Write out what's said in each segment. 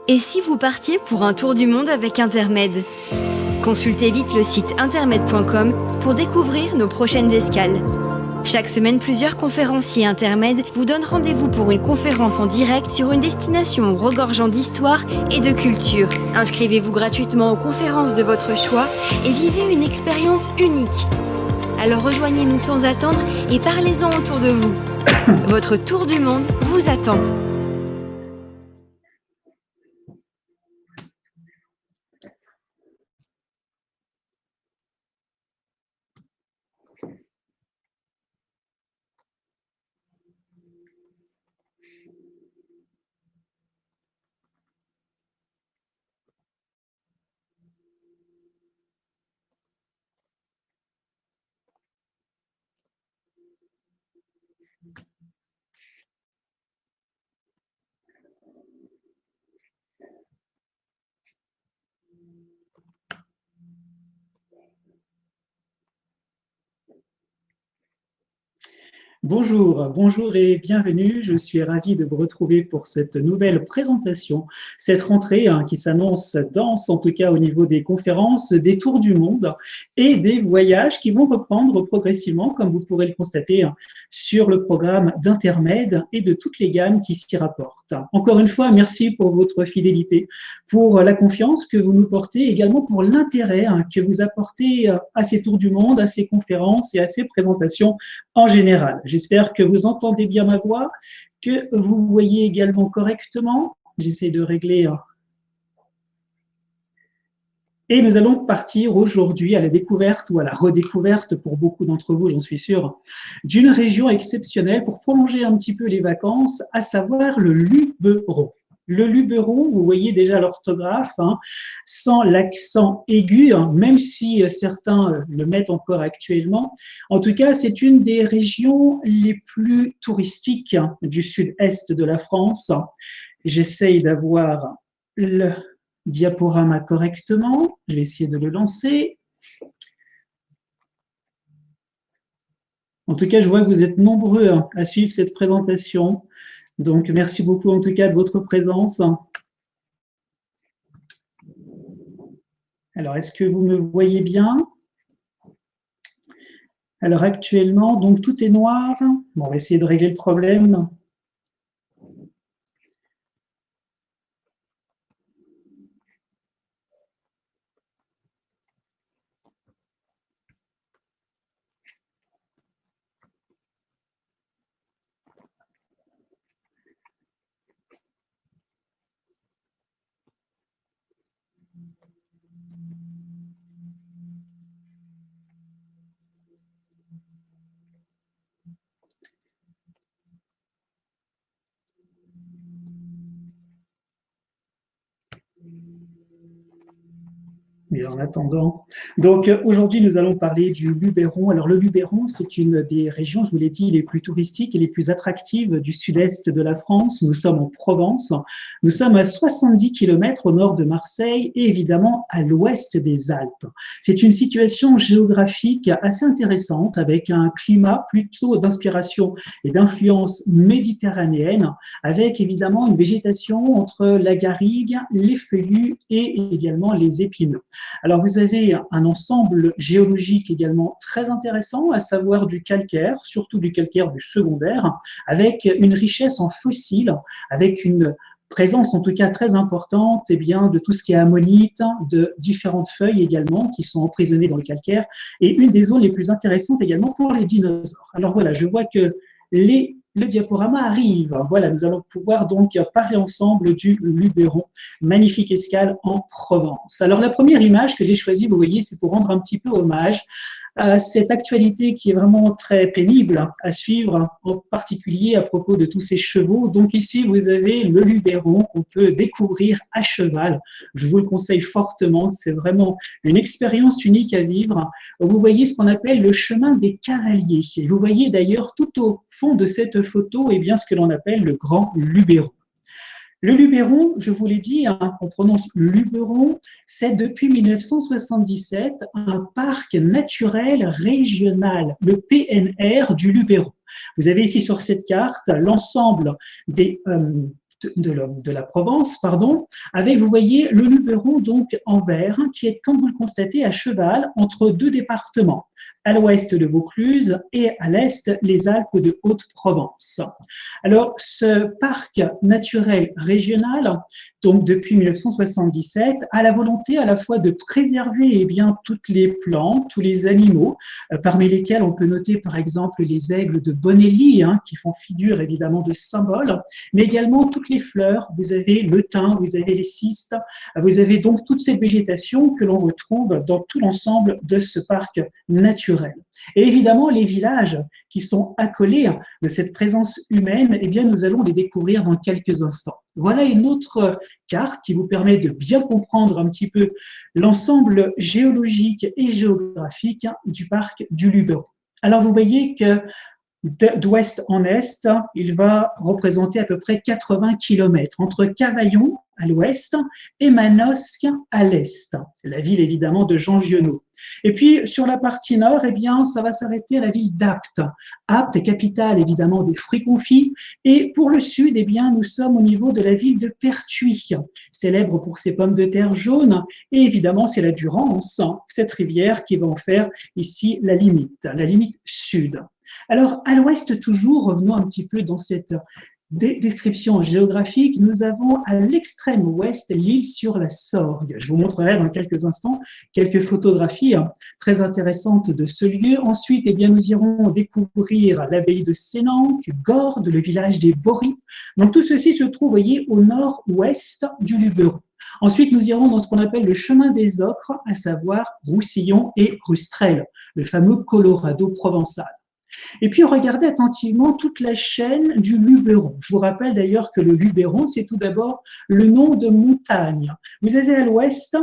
Et si vous partiez pour un tour du monde avec Intermed? Consultez vite le site intermed.com pour découvrir nos prochaines escales. Chaque semaine, plusieurs conférenciers Intermed vous donnent rendez-vous pour une conférence en direct sur une destination regorgeant d'histoire et de culture. Inscrivez-vous gratuitement aux conférences de votre choix et vivez une expérience unique. Alors rejoignez-nous sans attendre et parlez-en autour de vous. Votre tour du monde vous attend. Bonjour et bienvenue. Je suis ravi de vous retrouver pour cette nouvelle présentation, cette rentrée qui s'annonce dense, en tout cas au niveau des conférences, des tours du monde et des voyages qui vont reprendre progressivement, comme vous pourrez le constater, sur le programme d'Intermed et de toutes les gammes qui s'y rapportent. Encore une fois, merci pour votre fidélité, pour la confiance que vous nous portez, également pour l'intérêt que vous apportez à ces tours du monde, à ces conférences et à ces présentations en général. J'espère que vous entendez bien ma voix, que vous voyez également correctement. J'essaie de régler. Et nous allons partir aujourd'hui à la découverte ou à la redécouverte, pour beaucoup d'entre vous, j'en suis sûr, d'une région exceptionnelle pour prolonger un petit peu les vacances, à savoir le Luberon. Le Luberon, vous voyez déjà l'orthographe, sans l'accent aigu, même si certains le mettent encore actuellement. En tout cas, c'est une des régions les plus touristiques du sud-est de la France. J'essaye d'avoir le diaporama correctement. Je vais essayer de le lancer. En tout cas, je vois que vous êtes nombreux à suivre cette présentation. Donc, merci beaucoup en tout cas de votre présence. Alors, est-ce que vous me voyez bien? Alors, actuellement, donc tout est noir. Bon, on va essayer de régler le problème. Et en attendant, donc aujourd'hui nous allons parler du Luberon. Alors le Luberon, c'est une des régions, je vous l'ai dit, les plus touristiques et les plus attractives du sud-est de la France. Nous sommes en Provence, nous sommes à 70 km au nord de Marseille et évidemment à l'ouest des Alpes. C'est une situation géographique assez intéressante avec un climat plutôt d'inspiration et d'influence méditerranéenne, avec évidemment une végétation entre la garrigue, les feuillus et également les épineux. Alors, vous avez un ensemble géologique également très intéressant, à savoir du calcaire, surtout du calcaire du secondaire, avec une richesse en fossiles, avec une présence en tout cas très importante de tout ce qui est ammonite, de différentes feuilles également qui sont emprisonnées dans le calcaire, et une des zones les plus intéressantes également pour les dinosaures. Alors voilà, je vois que le diaporama arrive. Voilà, nous allons pouvoir donc parler ensemble du Luberon, magnifique escale en Provence. Alors la première image que j'ai choisie, vous voyez, c'est pour rendre un petit peu hommage à cette actualité qui est vraiment très pénible à suivre, en particulier à propos de tous ces chevaux. Donc ici, vous avez le Luberon qu'on peut découvrir à cheval. Je vous le conseille fortement, c'est vraiment une expérience unique à vivre. Vous voyez ce qu'on appelle le chemin des cavaliers. Et vous voyez d'ailleurs tout au fond de cette photo, ce que l'on appelle le Grand Luberon. Le Luberon, je vous l'ai dit, on prononce Luberon, c'est depuis 1977 un parc naturel régional, le PNR du Luberon. Vous avez ici sur cette carte l'ensemble des de la Provence, pardon, avec, vous voyez, le Luberon donc en vert, qui est, comme vous le constatez, à cheval entre deux départements, à l'ouest le Vaucluse et à l'est les Alpes de Haute-Provence. Alors, ce parc naturel régional, donc depuis 1977, a la volonté à la fois de préserver bien, toutes les plantes, tous les animaux, parmi lesquels on peut noter par exemple les aigles de Bonelli, qui font figure évidemment de symbole, mais également toutes les fleurs. Vous avez le thym, vous avez les cistes, vous avez donc toute cette végétation que l'on retrouve dans tout l'ensemble de ce parc naturel. Et évidemment, les villages qui sont accolés de cette présence humaine, eh bien, nous allons les découvrir dans quelques instants. Voilà une autre carte qui vous permet de bien comprendre un petit peu l'ensemble géologique et géographique du parc du Luberon. Alors, vous voyez que d'ouest en est, il va représenter à peu près 80 km entre Cavaillon à l'ouest et Manosque à l'est, la ville évidemment de Jean Giono. Et puis sur la partie nord, eh bien, ça va s'arrêter à la ville d'Apt. Apt est capitale évidemment des fruits confits. Et pour le sud, eh bien, nous sommes au niveau de la ville de Pertuis, célèbre pour ses pommes de terre jaunes. Et évidemment, c'est la Durance, cette rivière qui va en faire ici la limite sud. Alors, à l'ouest toujours, revenons un petit peu dans cette description géographique, nous avons à l'extrême ouest l'île sur la Sorgue. Je vous montrerai dans quelques instants quelques photographies très intéressantes de ce lieu. Ensuite, eh bien, nous irons découvrir l'abbaye de Sénanque, Gordes, le village des Boris. Donc, tout ceci se trouve, voyez, au nord-ouest du Luberon. Ensuite, nous irons dans ce qu'on appelle le chemin des Ocres, à savoir Roussillon et Rustrel, le fameux Colorado provençal. Et puis, regardez attentivement toute la chaîne du Luberon. Je vous rappelle d'ailleurs que le Luberon, c'est tout d'abord le nom de montagne. Vous avez à l'ouest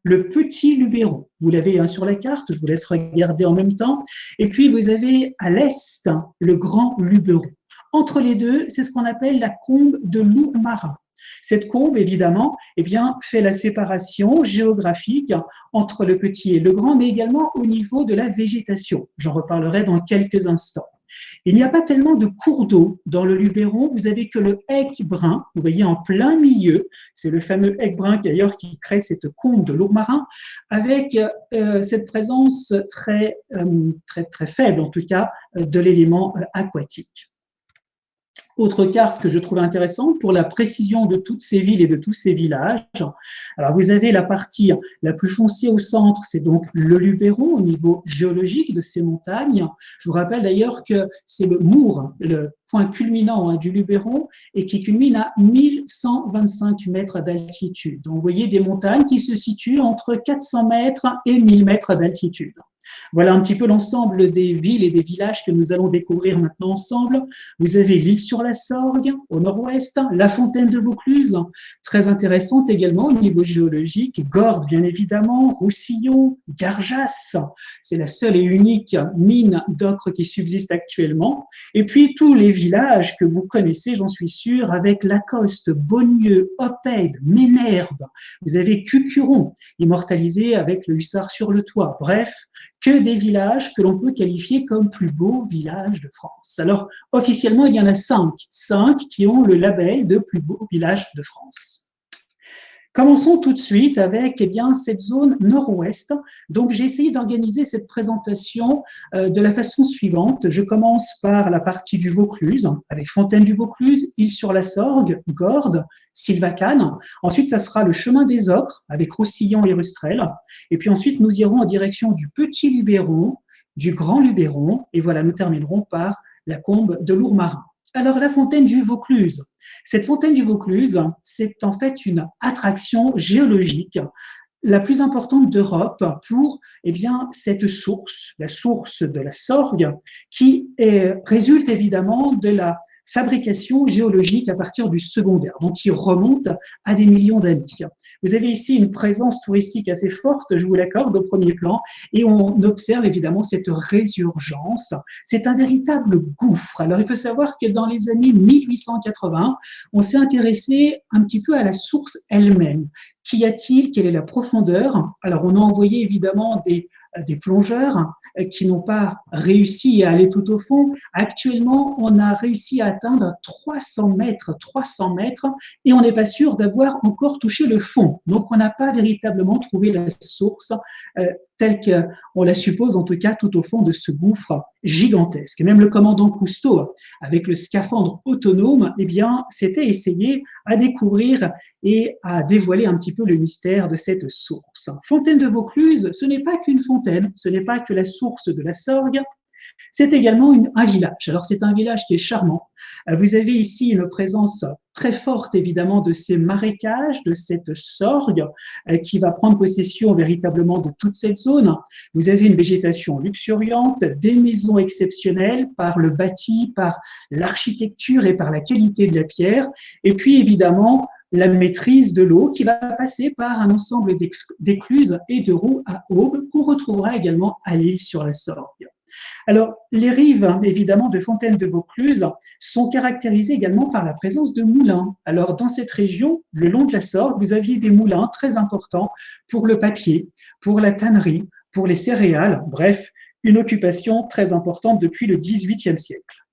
le petit Luberon. Vous l'avez sur la carte, je vous laisse regarder en même temps. Et puis, vous avez à l'est le grand Luberon. Entre les deux, c'est ce qu'on appelle la combe de Lourmarin. Cette courbe, évidemment, eh bien, fait la séparation géographique entre le petit et le grand, mais également au niveau de la végétation. J'en reparlerai dans quelques instants. Il n'y a pas tellement de cours d'eau dans le Luberon, vous avez que le Hecbrun, vous voyez en plein milieu, c'est le fameux Hecbrun d'ailleurs qui crée cette combe de Lourmarin, avec cette présence très faible en tout cas de l'élément aquatique. Autre carte que je trouve intéressante pour la précision de toutes ces villes et de tous ces villages. Alors, vous avez la partie la plus foncée au centre, c'est donc le Luberon au niveau géologique de ces montagnes. Je vous rappelle d'ailleurs que c'est le Mour, le point culminant du Luberon et qui culmine à 1125 mètres d'altitude. Donc, vous voyez des montagnes qui se situent entre 400 mètres et 1000 mètres d'altitude. Voilà un petit peu l'ensemble des villes et des villages que nous allons découvrir maintenant ensemble. Vous avez l'île sur la Sorgue au nord-ouest, la fontaine de Vaucluse, très intéressante également au niveau géologique, Gordes bien évidemment, Roussillon, Garjas, c'est la seule et unique mine d'ocre qui subsiste actuellement, et puis tous les villages que vous connaissez, j'en suis sûr, avec Lacoste, Beaunieu, Oppède, Ménherbe, vous avez Cucuron, immortalisé avec le hussard sur le toit, bref, que des villages que l'on peut qualifier comme plus beaux villages de France. Alors, officiellement, il y en a 5 qui ont le label de plus beaux villages de France. Commençons tout de suite avec cette zone nord-ouest. Donc, j'ai essayé d'organiser cette présentation de la façon suivante. Je commence par la partie du Vaucluse, avec Fontaine du Vaucluse, Île sur la Sorgue, Gordes, Sylvacane. Ensuite, ça sera le chemin des Ocres, avec Roussillon et Rustrel. Et puis ensuite, nous irons en direction du Petit Luberon, du Grand Luberon. Et voilà, nous terminerons par la combe de Lourmarin. Alors, la fontaine du Vaucluse. Cette fontaine du Vaucluse, c'est en fait une attraction géologique la plus importante d'Europe pour cette source, la source de la Sorgue, qui résulte évidemment de la fabrication géologique à partir du secondaire, donc qui remonte à des millions d'années. Vous avez ici une présence touristique assez forte, je vous l'accorde, au premier plan, et on observe évidemment cette résurgence. C'est un véritable gouffre. Alors, il faut savoir que dans les années 1880, on s'est intéressé un petit peu à la source elle-même. Qu'y a-t-il? Quelle est la profondeur? Alors, on a envoyé évidemment des plongeurs qui n'ont pas réussi à aller tout au fond. Actuellement, on a réussi à atteindre 300 mètres, et on n'est pas sûr d'avoir encore touché le fond. Donc, on n'a pas véritablement trouvé la source telle qu'on la suppose, en tout cas, tout au fond de ce gouffre gigantesque. Et même le commandant Cousteau, avec le scaphandre autonome, eh bien, s'était essayé à découvrir et à dévoiler un petit peu le mystère de cette source. Fontaine de Vaucluse, ce n'est pas qu'une fontaine, ce n'est pas que la source de la Sorgue, c'est également un village. Alors, c'est un village qui est charmant. Vous avez ici une présence très forte, évidemment, de ces marécages, de cette Sorgue, qui va prendre possession véritablement de toute cette zone. Vous avez une végétation luxuriante, des maisons exceptionnelles par le bâti, par l'architecture et par la qualité de la pierre. Et puis, évidemment, la maîtrise de l'eau qui va passer par un ensemble d'écluses et de roues à aubes qu'on retrouvera également à l'île sur la Sorgue. Alors, les rives, évidemment, de Fontaine de Vaucluse sont caractérisées également par la présence de moulins. Alors, dans cette région, le long de la Sorgue, vous aviez des moulins très importants pour le papier, pour la tannerie, pour les céréales, bref, une occupation très importante depuis le XVIIIe siècle.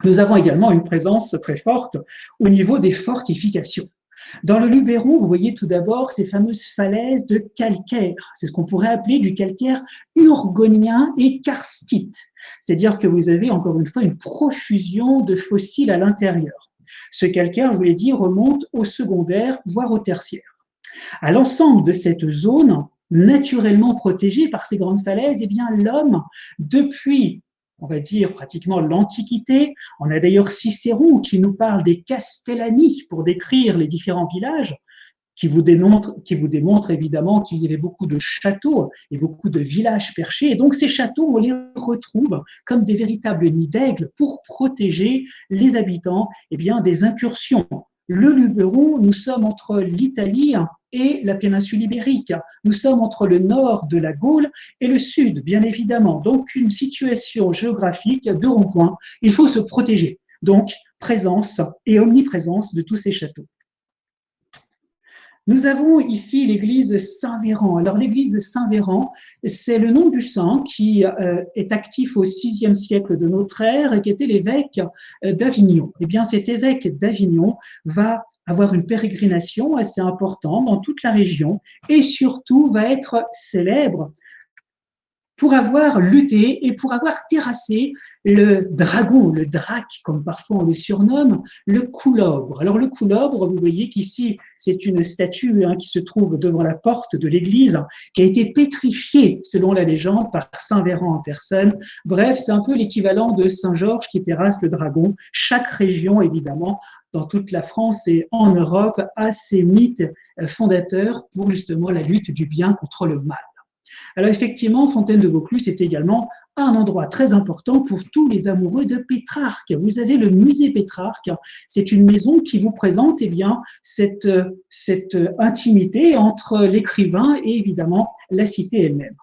Nous avons également une présence très forte au niveau des fortifications. Dans le Luberon, vous voyez tout d'abord ces fameuses falaises de calcaire. C'est ce qu'on pourrait appeler du calcaire urgonien et karstite. C'est-à-dire que vous avez encore une fois une profusion de fossiles à l'intérieur. Ce calcaire, je vous l'ai dit, remonte au secondaire, voire au tertiaire. À l'ensemble de cette zone, naturellement protégée par ces grandes falaises, eh bien l'homme, depuis on va dire pratiquement l'Antiquité. On a d'ailleurs Cicéron qui nous parle des Castellani pour décrire les différents villages, qui vous démontre évidemment qu'il y avait beaucoup de châteaux et beaucoup de villages perchés. Et donc ces châteaux, on les retrouve comme des véritables nids d'aigles pour protéger les habitants des incursions. Le Luberon, nous sommes entre l'Italie et la péninsule ibérique. Nous sommes entre le nord de la Gaule et le sud, bien évidemment. Donc, une situation géographique de rond-point. Il faut se protéger. Donc, présence et omniprésence de tous ces châteaux. Nous avons ici l'église Saint-Véran. Alors, l'église Saint-Véran, c'est le nom du saint qui est actif au VIe siècle de notre ère et qui était l'évêque d'Avignon. Eh bien, cet évêque d'Avignon va avoir une pérégrination assez importante dans toute la région et surtout va être célèbre pour avoir lutté et pour avoir terrassé le dragon, le drac, comme parfois on le surnomme, le coulobre. Alors le coulobre, vous voyez qu'ici, c'est une statue qui se trouve devant la porte de l'église, qui a été pétrifiée, selon la légende, par Saint Véran en personne. Bref, c'est un peu l'équivalent de Saint Georges qui terrasse le dragon. Chaque région, évidemment, dans toute la France et en Europe, a ses mythes fondateurs pour justement la lutte du bien contre le mal. Alors effectivement, Fontaine de Vaucluse est également un endroit très important pour tous les amoureux de Pétrarque. Vous avez le musée Pétrarque, c'est une maison qui vous présente cette intimité entre l'écrivain et évidemment la cité elle-même.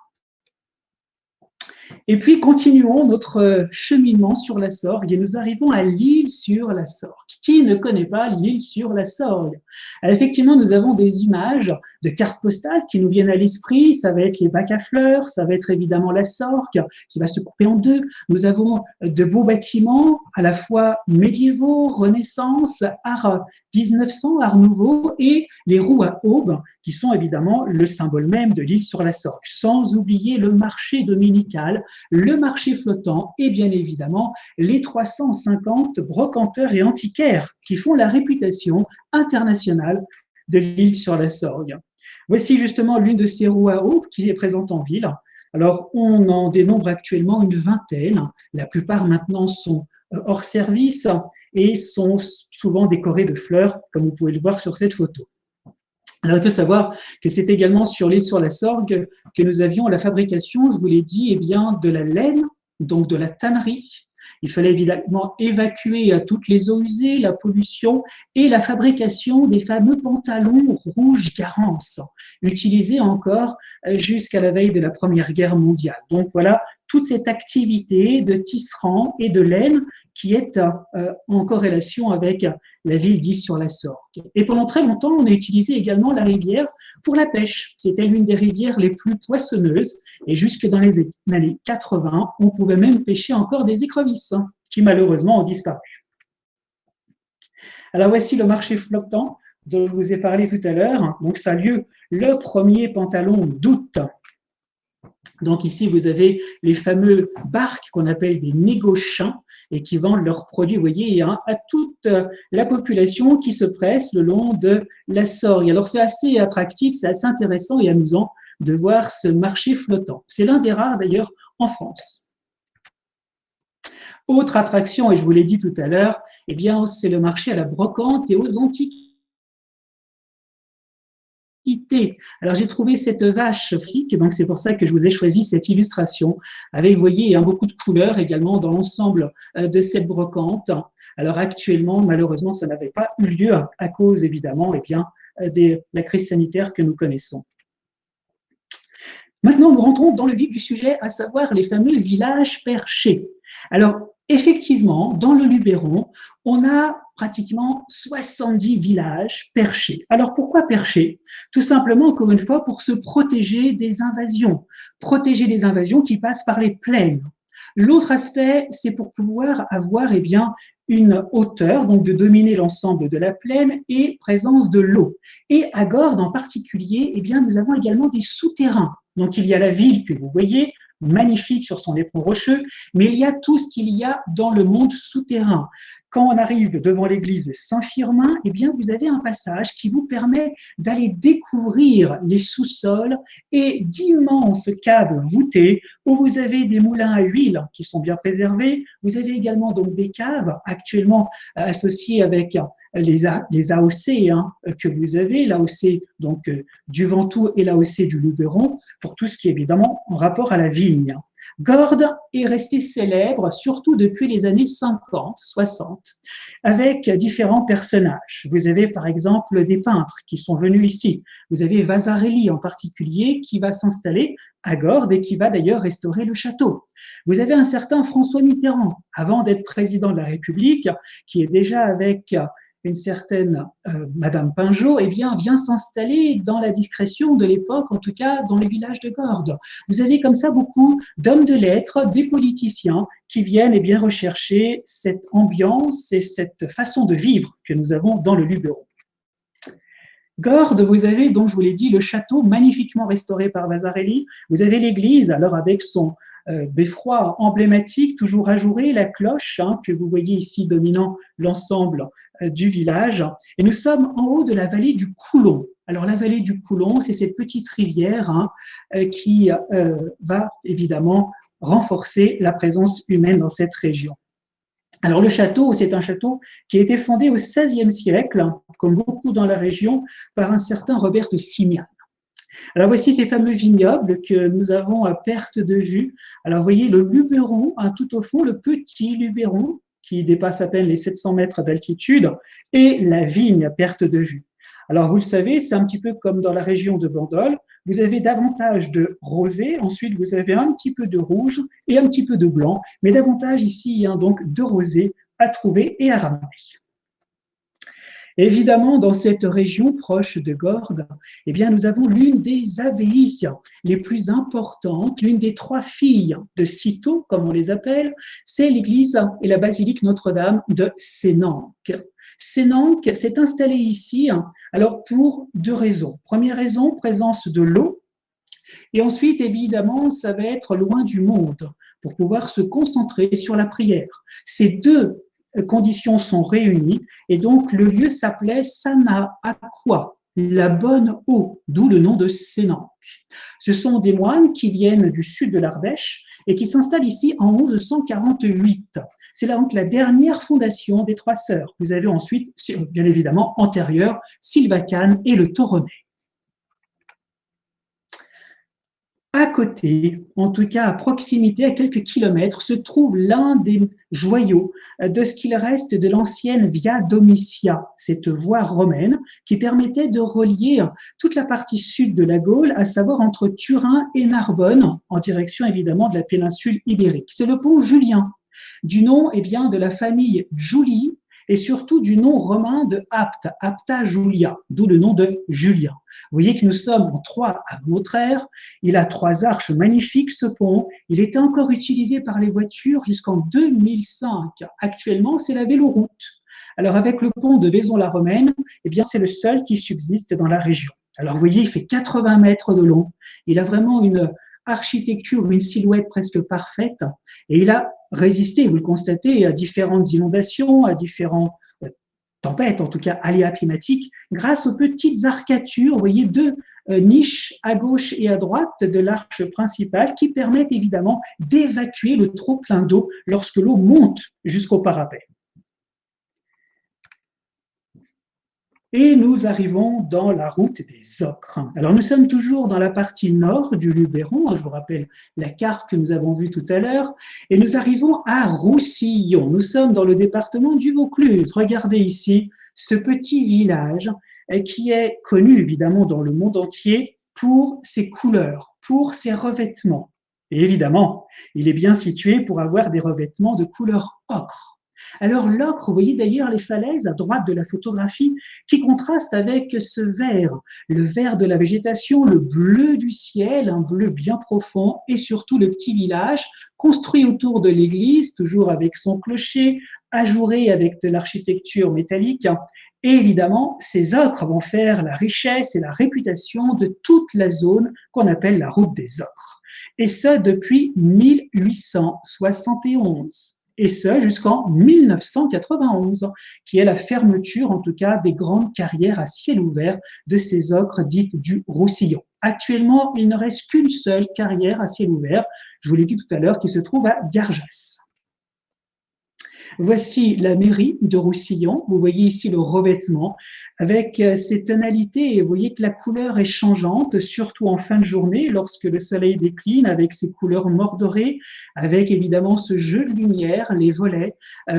Et puis, continuons notre cheminement sur la Sorgue et nous arrivons à l'île sur la Sorgue. Qui ne connaît pas l'île sur la Sorgue? Effectivement, nous avons des images de cartes postales qui nous viennent à l'esprit. Ça va être les bacs à fleurs, ça va être évidemment la Sorgue qui va se couper en deux. Nous avons de beaux bâtiments à la fois médiévaux, Renaissance, art 1900, art nouveau et les roues à aubes qui sont évidemment le symbole même de l'île sur la Sorgue. Sans oublier le marché dominical, le marché flottant et bien évidemment les 350 brocanteurs et antiquaires qui font la réputation internationale de l'île sur la Sorgue. Voici justement l'une de ces roues à aubes qui est présente en ville. Alors, on en dénombre actuellement une vingtaine. La plupart maintenant sont hors service et sont souvent décorées de fleurs, comme vous pouvez le voir sur cette photo. Alors, il faut savoir que c'est également sur l'île sur la Sorgue que nous avions la fabrication, je vous l'ai dit, de la laine, donc de la tannerie. Il fallait évidemment évacuer toutes les eaux usées, la pollution et la fabrication des fameux pantalons rouges Garance, utilisés encore jusqu'à la veille de la Première Guerre mondiale. Donc voilà toute cette activité de tisserand et de laine qui est en corrélation avec la ville d'Is-sur-la-Sorgue. Et pendant très longtemps, on a utilisé également la rivière pour la pêche. C'était l'une des rivières les plus poissonneuses et jusque dans les années 80, on pouvait même pêcher encore des écrevisses qui malheureusement ont disparu. Alors voici le marché flottant dont je vous ai parlé tout à l'heure. Donc ça a lieu le premier pantalon d'août. Donc ici, vous avez les fameux barques qu'on appelle des négociants et qui vendent leurs produits, vous voyez, à toute la population qui se presse le long de la Sorgue. Alors c'est assez attractif, c'est assez intéressant et amusant de voir ce marché flottant. C'est l'un des rares d'ailleurs en France. Autre attraction, et je vous l'ai dit tout à l'heure, eh bien c'est le marché à la brocante et aux antiquités. Alors j'ai trouvé cette vache fique, donc c'est pour ça que je vous ai choisi cette illustration avec, vous voyez, beaucoup de couleurs également dans l'ensemble de cette brocante. Alors actuellement, malheureusement, ça n'avait pas eu lieu à cause évidemment, eh bien, de la crise sanitaire que nous connaissons. Maintenant, nous rentrons dans le vif du sujet, à savoir les fameux villages perchés. Alors, effectivement, dans le Luberon, on a pratiquement 70 villages perchés. Alors, pourquoi perchés? Tout simplement, encore une fois, pour se protéger des invasions qui passent par les plaines. L'autre aspect, c'est pour pouvoir avoir, eh bien, une hauteur, donc de dominer l'ensemble de la plaine et présence de l'eau. Et à Gordes en particulier, eh bien, nous avons également des souterrains. Donc, il y a la ville que vous voyez, magnifique sur son éperon rocheux, mais il y a tout ce qu'il y a dans le monde souterrain. Quand on arrive devant l'église Saint-Firmin, eh bien, vous avez un passage qui vous permet d'aller découvrir les sous-sols et d'immenses caves voûtées où vous avez des moulins à huile qui sont bien préservés. Vous avez également donc des caves actuellement associées avec les AOC que vous avez, l'AOC donc du Ventoux et l'AOC du Luberon, pour tout ce qui est évidemment en rapport à la vigne. Gordes est resté célèbre, surtout depuis les années 50, 60, avec différents personnages. Vous avez par exemple des peintres qui sont venus ici. Vous avez Vasarely en particulier qui va s'installer à Gordes et qui va d'ailleurs restaurer le château. Vous avez un certain François Mitterrand, avant d'être président de la République, qui est déjà avec une certaine Madame Pinjot, eh bien, vient s'installer dans la discrétion de l'époque, en tout cas dans les villages de Gordes. Vous avez comme ça beaucoup d'hommes de lettres, des politiciens qui viennent eh bien, rechercher cette ambiance et cette façon de vivre que nous avons dans le Luberon. Gordes, vous avez, donc je vous l'ai dit, le château magnifiquement restauré par Vasarely. Vous avez l'église, alors avec son beffroi emblématique, toujours ajouré, la cloche que vous voyez ici dominant l'ensemble du village. Et nous sommes en haut de la vallée du Coulon. Alors la vallée du Coulon, c'est cette petite rivière qui va évidemment renforcer la présence humaine dans cette région. Alors le château, c'est un château qui a été fondé au XVIe siècle, comme beaucoup dans la région, par un certain Robert de Simiane. Alors voici ces fameux vignobles que nous avons à perte de vue. Alors vous voyez le Luberon, tout au fond, le petit Luberon qui dépasse à peine les 700 mètres d'altitude et la vigne à perte de vue. Alors vous le savez, c'est un petit peu comme dans la région de Bandol. Vous avez davantage de rosé, ensuite vous avez un petit peu de rouge et un petit peu de blanc, mais davantage ici donc de rosé à trouver et à ramener. Évidemment, dans cette région proche de Gordes, eh bien, nous avons l'une des abbayes les plus importantes, l'une des trois filles de Cîteaux, comme on les appelle, c'est l'église et la basilique Notre-Dame de Sénanque. Sénanque s'est installée ici alors pour deux raisons. Première raison, présence de l'eau, et ensuite, évidemment, ça va être loin du monde pour pouvoir se concentrer sur la prière. Ces deux conditions sont réunies et donc le lieu s'appelait Sana Aqua, la bonne eau, d'où le nom de Sénanque. Ce sont des moines qui viennent du sud de l'Ardèche et qui s'installent ici en 1148. C'est là donc la dernière fondation des Trois Sœurs. Vous avez ensuite, bien évidemment, antérieur, Sylvacane et le Toronnais. À côté, en tout cas à proximité, à quelques kilomètres, se trouve l'un des joyaux de ce qu'il reste de l'ancienne Via Domitia, cette voie romaine qui permettait de relier toute la partie sud de la Gaule, à savoir entre Turin et Narbonne, en direction évidemment de la péninsule ibérique. C'est le pont Julien du nom bien, de la famille Julie et surtout du nom romain de Apt, Apta Julia, d'où le nom de Julien. Vous voyez que nous sommes en 3 avant notre ère. Il a 3 arches magnifiques, ce pont. Il était encore utilisé par les voitures jusqu'en 2005. Actuellement, c'est la véloroute. Alors, avec le pont de Vaison-la-Romaine, c'est le seul qui subsiste dans la région. Alors, vous voyez, il fait 80 mètres de long. Il a vraiment une architecture, une silhouette presque parfaite. Et il a résisté, vous le constatez, à différentes inondations, à différentes tempêtes, en tout cas aléas climatiques, grâce aux petites arcatures, vous voyez, 2 niches à gauche et à droite de l'arche principale qui permettent évidemment d'évacuer le trop-plein d'eau lorsque l'eau monte jusqu'au parapet. Et nous arrivons dans la route des ocres. Alors nous sommes toujours dans la partie nord du Luberon, je vous rappelle la carte que nous avons vue tout à l'heure, et nous arrivons à Roussillon. Nous sommes dans le département du Vaucluse. Regardez ici ce petit village qui est connu évidemment dans le monde entier pour ses couleurs, pour ses revêtements. Et évidemment, il est bien situé pour avoir des revêtements de couleur ocre. Alors l'ocre, vous voyez d'ailleurs les falaises à droite de la photographie qui contrastent avec ce vert, le vert de la végétation, le bleu du ciel, un bleu bien profond et surtout le petit village construit autour de l'église, toujours avec son clocher, ajouré avec de l'architecture métallique. Et évidemment, ces ocres vont faire la richesse et la réputation de toute la zone qu'on appelle la route des ocres. Et ce, depuis 1871. Et ce, jusqu'en 1991, qui est la fermeture, en tout cas, des grandes carrières à ciel ouvert de ces ocres dites du Roussillon. Actuellement, il ne reste qu'une seule carrière à ciel ouvert, je vous l'ai dit tout à l'heure, qui se trouve à Garjas. Voici la mairie de Roussillon. Vous voyez ici le revêtement avec ces tonalités. Et vous voyez que la couleur est changeante, surtout en fin de journée, lorsque le soleil décline, avec ses couleurs mordorées, avec évidemment ce jeu de lumière, les volets.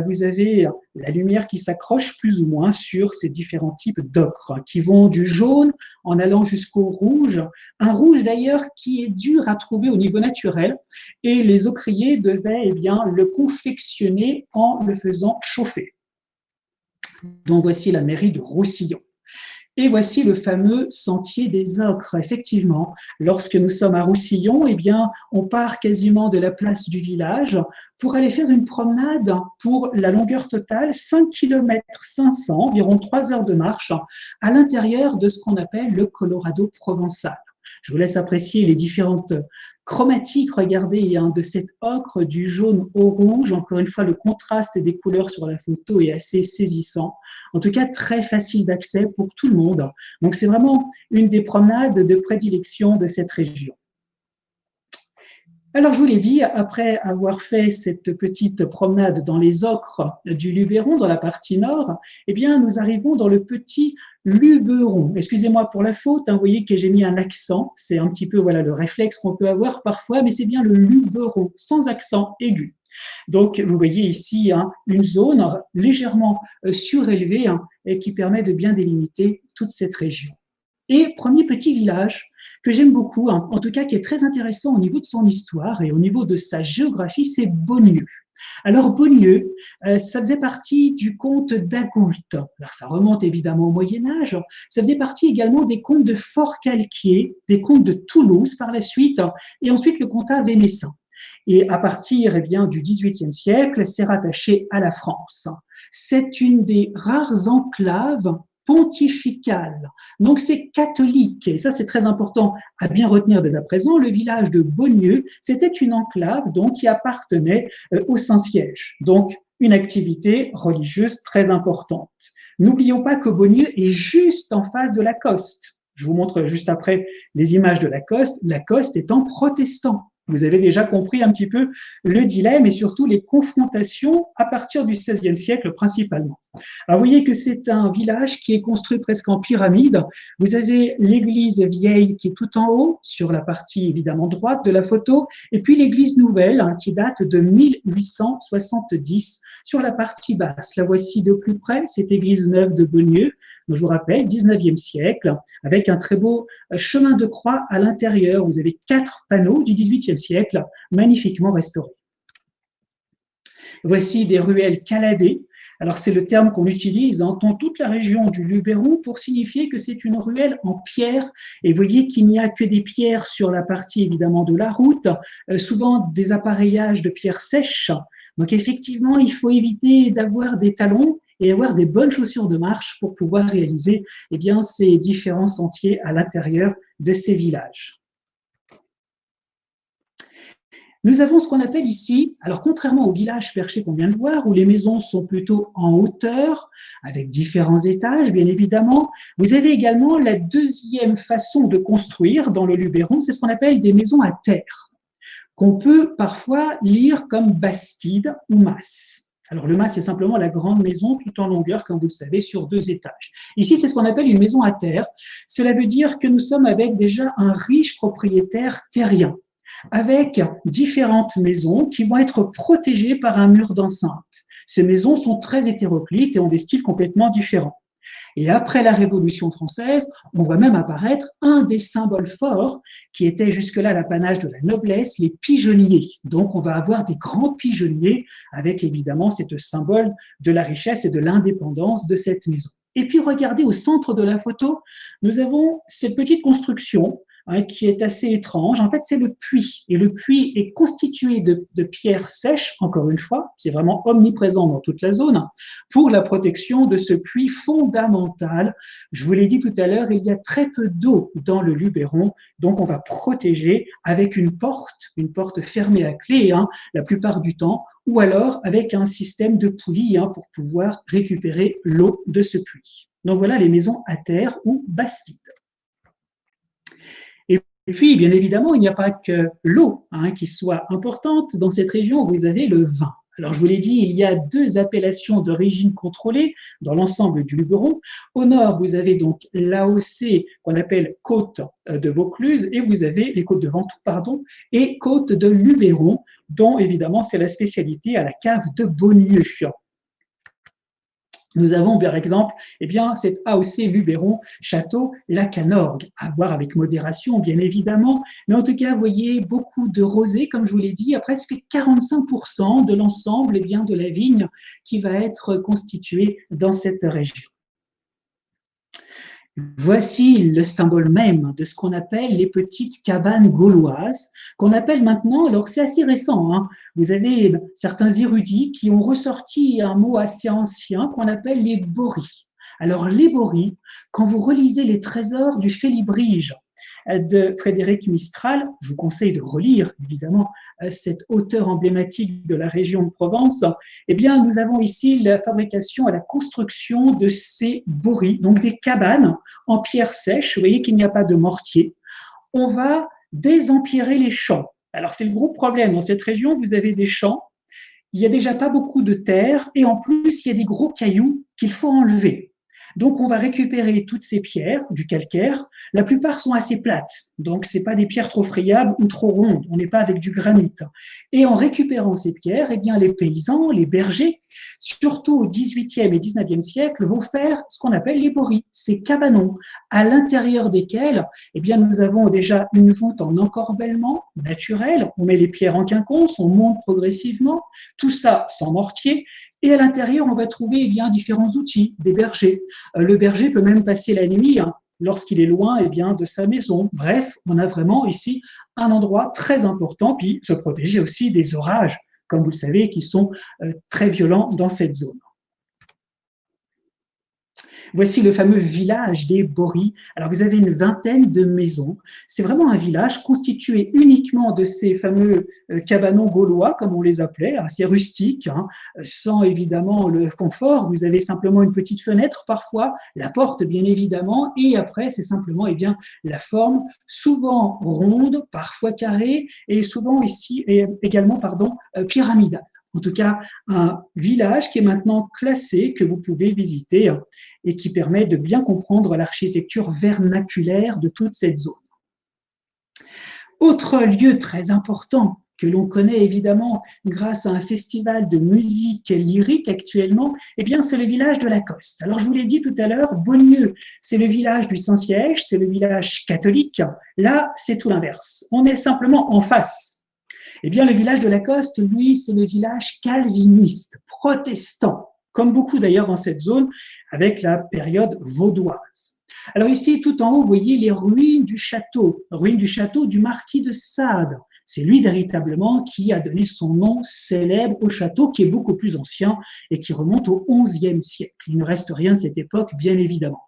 Vous avez la lumière qui s'accroche plus ou moins sur ces différents types d'ocre, qui vont du jaune en allant jusqu'au rouge. Un rouge d'ailleurs qui est dur à trouver au niveau naturel. Et les ocriers devaient le confectionner en le faisant chauffer. Donc voici la mairie de Roussillon. Et voici le fameux sentier des ocres. Effectivement, lorsque nous sommes à Roussillon, on part quasiment de la place du village pour aller faire une promenade pour la longueur totale, 5 km 500, environ 3 heures de marche, à l'intérieur de ce qu'on appelle le Colorado provençal. Je vous laisse apprécier les différentes chromatiques, regardez, de cet ocre, du jaune au rouge. Encore une fois, le contraste des couleurs sur la photo est assez saisissant. En tout cas, très facile d'accès pour tout le monde. Donc, c'est vraiment une des promenades de prédilection de cette région. Alors, je vous l'ai dit, après avoir fait cette petite promenade dans les ocres du Luberon, dans la partie nord, nous arrivons dans le petit Luberon. Excusez-moi pour la faute, vous voyez que j'ai mis un accent, c'est un petit peu le réflexe qu'on peut avoir parfois, mais c'est bien le Luberon, sans accent aigu. Donc, vous voyez ici une zone légèrement surélevée et qui permet de bien délimiter toute cette région. Et premier petit village que j'aime beaucoup, en tout cas qui est très intéressant au niveau de son histoire et au niveau de sa géographie, c'est Beaunieu. Alors Beaunieu, ça faisait partie du comte d'Agoult. Alors ça remonte évidemment au Moyen-Âge. Ça faisait partie également des comtes de Forcalquier, des comtes de Toulouse par la suite, et ensuite le comtat vénessin. Et à partir du XVIIIe siècle, c'est rattaché à la France. C'est une des rares enclaves pontificales. Donc c'est catholique, et ça c'est très important à bien retenir dès à présent. Le village de Beaunieu, c'était une enclave donc qui appartenait au Saint-Siège. Donc une activité religieuse très importante. N'oublions pas que Beaunieu est juste en face de Lacoste. Je vous montre juste après les images de Lacoste. Lacoste étant protestant. Vous avez déjà compris un petit peu le dilemme et surtout les confrontations à partir du XVIe siècle principalement. Alors vous voyez que c'est un village qui est construit presque en pyramide. Vous avez l'église vieille qui est tout en haut, sur la partie évidemment droite de la photo, et puis l'église nouvelle qui date de 1870 sur la partie basse. La voici de plus près, cette église neuve de Beaunieu. Je vous rappelle, 19e siècle, avec un très beau chemin de croix à l'intérieur. Vous avez 4 panneaux du 18e siècle, magnifiquement restaurés. Voici des ruelles caladées. Alors, c'est le terme qu'on utilise dans toute la région du Luberon pour signifier que c'est une ruelle en pierre. Et vous voyez qu'il n'y a que des pierres sur la partie, évidemment, de la route, souvent des appareillages de pierres sèches. Donc, effectivement, il faut éviter d'avoir des talons et avoir des bonnes chaussures de marche pour pouvoir réaliser eh bien, ces différents sentiers à l'intérieur de ces villages. Nous avons ce qu'on appelle ici, alors contrairement au village perché qu'on vient de voir, où les maisons sont plutôt en hauteur, avec différents étages, bien évidemment, vous avez également la deuxième façon de construire dans le Luberon, c'est ce qu'on appelle des maisons à terre, qu'on peut parfois lire comme bastide ou masse. Alors le mas, c'est simplement la grande maison tout en longueur, comme vous le savez, sur 2 étages. Ici, c'est ce qu'on appelle une maison à terre. Cela veut dire que nous sommes avec déjà un riche propriétaire terrien, avec différentes maisons qui vont être protégées par un mur d'enceinte. Ces maisons sont très hétéroclites et ont des styles complètement différents. Et après la Révolution française, on voit même apparaître un des symboles forts qui était jusque-là l'apanage de la noblesse, les pigeonniers. Donc on va avoir des grands pigeonniers avec évidemment ce symbole de la richesse et de l'indépendance de cette maison. Et puis regardez au centre de la photo, nous avons cette petite construction qui est assez étrange. En fait, c'est le puits. Et le puits est constitué de pierres sèches, encore une fois, c'est vraiment omniprésent dans toute la zone, pour la protection de ce puits fondamental. Je vous l'ai dit tout à l'heure, il y a très peu d'eau dans le Luberon, donc on va protéger avec une porte fermée à clé, la plupart du temps, ou alors avec un système de poulies pour pouvoir récupérer l'eau de ce puits. Donc voilà les maisons à terre ou bastides. Et puis, bien évidemment, il n'y a pas que l'eau qui soit importante. Dans cette région, vous avez le vin. Alors, je vous l'ai dit, il y a 2 appellations d'origine contrôlée dans l'ensemble du Luberon. Au nord, vous avez donc l'AOC qu'on appelle côte de Vaucluse et vous avez les côtes de Ventoux, et côte de Luberon, dont évidemment c'est la spécialité à la cave de Beaulieu. Nous avons par exemple cette AOC Luberon Château La Canorgue, à boire avec modération bien évidemment, mais en tout cas vous voyez beaucoup de rosé, comme je vous l'ai dit, à presque 45% de l'ensemble de la vigne qui va être constituée dans cette région. Voici le symbole même de ce qu'on appelle les petites cabanes gauloises, qu'on appelle maintenant, alors c'est assez récent, vous avez certains érudits qui ont ressorti un mot assez ancien qu'on appelle les bories. Alors les bories, quand vous relisez les trésors du Félibrige de Frédéric Mistral, je vous conseille de relire évidemment cet auteur emblématique de la région de Provence, nous avons ici la fabrication et la construction de ces bories, donc des cabanes en pierre sèche. Vous voyez qu'il n'y a pas de mortier. On va désempierrer les champs. Alors c'est le gros problème. Dans cette région, vous avez des champs, il n'y a déjà pas beaucoup de terre et en plus, il y a des gros cailloux qu'il faut enlever. Donc, on va récupérer toutes ces pierres, du calcaire. La plupart sont assez plates, donc ce n'est pas des pierres trop friables ou trop rondes. On n'est pas avec du granit. Et en récupérant ces pierres, les paysans, les bergers, surtout au XVIIIe et XIXe siècle, vont faire ce qu'on appelle les bories, ces cabanons, à l'intérieur desquels nous avons déjà une voûte en encorbellement naturel. On met les pierres en quinconce, on monte progressivement, tout ça sans mortier. Et à l'intérieur, on va trouver différents outils, des bergers. Le berger peut même passer la nuit lorsqu'il est loin de sa maison. Bref, on a vraiment ici un endroit très important, puis se protéger aussi des orages, comme vous le savez, qui sont très violents dans cette zone. Voici le fameux village des Bories. Alors, vous avez une vingtaine de maisons. C'est vraiment un village constitué uniquement de ces fameux cabanons gaulois, comme on les appelait, assez rustiques, sans évidemment le confort. Vous avez simplement une petite fenêtre parfois, la porte bien évidemment, et après, c'est simplement la forme, souvent ronde, parfois carrée, et souvent ici, également pyramidale. En tout cas, un village qui est maintenant classé, que vous pouvez visiter et qui permet de bien comprendre l'architecture vernaculaire de toute cette zone. Autre lieu très important que l'on connaît évidemment grâce à un festival de musique lyrique actuellement, c'est le village de Lacoste. Alors, je vous l'ai dit tout à l'heure, Beaulieu, c'est le village du Saint-Siège, c'est le village catholique. Là, c'est tout l'inverse. On est simplement en face. Eh bien, le village de Lacoste, lui, c'est le village calviniste, protestant, comme beaucoup d'ailleurs dans cette zone, avec la période vaudoise. Alors ici, tout en haut, vous voyez les ruines du château du marquis de Sade. C'est lui véritablement qui a donné son nom célèbre au château, qui est beaucoup plus ancien et qui remonte au XIe siècle. Il ne reste rien de cette époque, bien évidemment.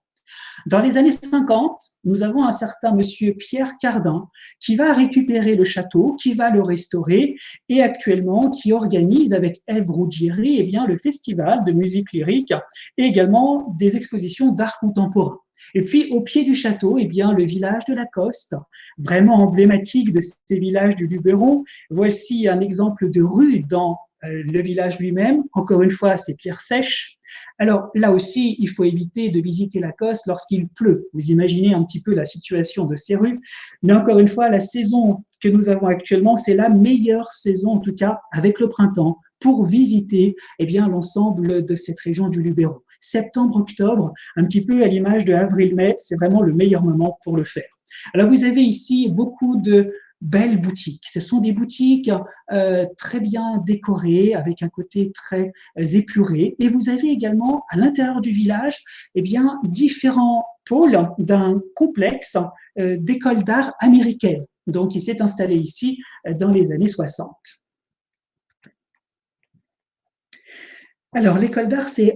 Dans les années 50, nous avons un certain monsieur Pierre Cardin qui va récupérer le château, qui va le restaurer et actuellement qui organise avec Ève Ruggieri le festival de musique lyrique et également des expositions d'art contemporain. Et puis, au pied du château, le village de Lacoste, vraiment emblématique de ces villages du Luberon. Voici un exemple de rue dans le village lui-même. Encore une fois, c'est pierre sèche. Alors là aussi, il faut éviter de visiter Lacoste lorsqu'il pleut. Vous imaginez un petit peu la situation de ces rues. Mais encore une fois, la saison que nous avons actuellement, c'est la meilleure saison, en tout cas avec le printemps, pour visiter l'ensemble de cette région du Luberon. Septembre, octobre, un petit peu à l'image de avril-mai, c'est vraiment le meilleur moment pour le faire. Alors vous avez ici beaucoup de belles boutiques. Ce sont des boutiques très bien décorées, avec un côté très épuré. Et vous avez également à l'intérieur du village différents pôles d'un complexe d'écoles d'art américaines. Donc il s'est installé ici dans les années 60. Alors, l'école d'art, c'est